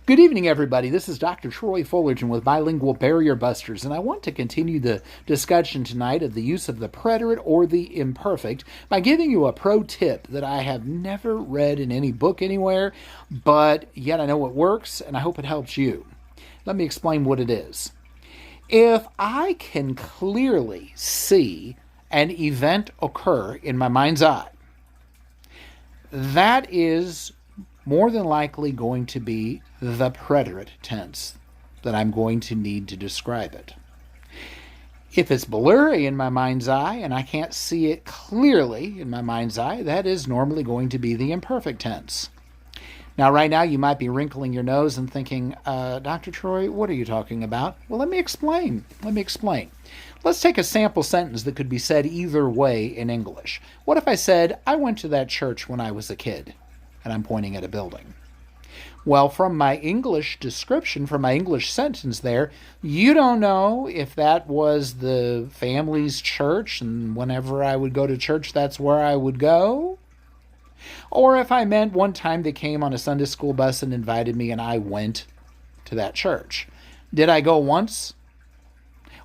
Good evening, everybody. This is Dr. Troy Fullerton with Bilingual Barrier Busters, and I want to continue the discussion tonight of the use of the preterite or the imperfect by giving you a pro tip that I have never read in any book anywhere, but yet I know it works, and I hope it helps you. Let me explain what it is. If I can clearly see an event occur in my mind's eye, that is more than likely going to be the preterite tense that I'm going to need to describe it. If it's blurry in my mind's eye and I can't see it clearly in my mind's eye, that is normally going to be the imperfect tense. Now, right now, you might be wrinkling your nose and thinking, Dr. Troy, what are you talking about? Well, let me explain. Let's take a sample sentence that could be said either way in English. What if I said, I went to that church when I was a kid? And I'm pointing at a building. Well, from my English description, from my English sentence there, you don't know if that was the family's church and whenever I would go to church, that's where I would go. Or if I meant one time they came on a Sunday school bus and invited me and I went to that church. Did I go once?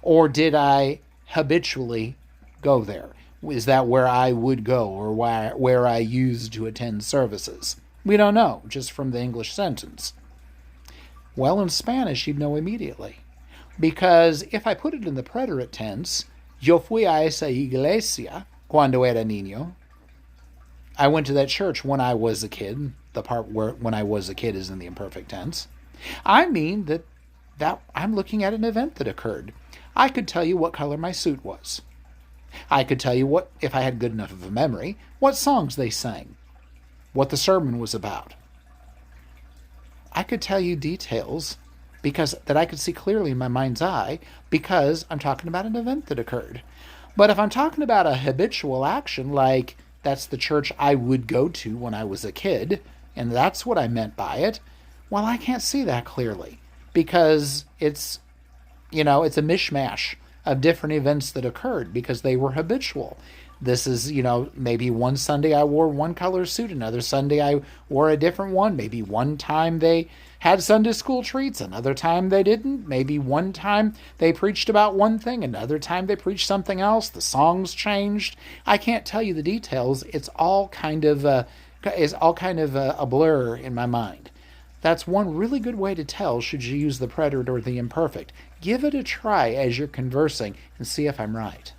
Or did I habitually go there? Is that where I would go or where I used to attend services? We don't know, just from the English sentence. Well, in Spanish, you'd know immediately. Because if I put it in the preterite tense, yo fui a esa iglesia cuando era niño. I went to that church when I was a kid. The part where when I was a kid is in the imperfect tense. I mean that I'm looking at an event that occurred. I could tell you what color my suit was. I could tell you what, if I had good enough of a memory, what songs they sang, what the sermon was about. I could tell you details that I could see clearly in my mind's eye because I'm talking about an event that occurred. But if I'm talking about a habitual action, like that's the church I would go to when I was a kid, and that's what I meant by it, well, I can't see that clearly because it's a mishmash of different events that occurred because they were habitual. This is, maybe one Sunday I wore one color suit, another Sunday I wore a different one. Maybe one time they had Sunday school treats, another time they didn't. Maybe one time they preached about one thing, another time they preached something else. The songs changed. I can't tell you the details. It's all kind of a blur in my mind. That's one really good way to tell should you use the preterite or the imperfect. Give it a try as you're conversing and see if I'm right.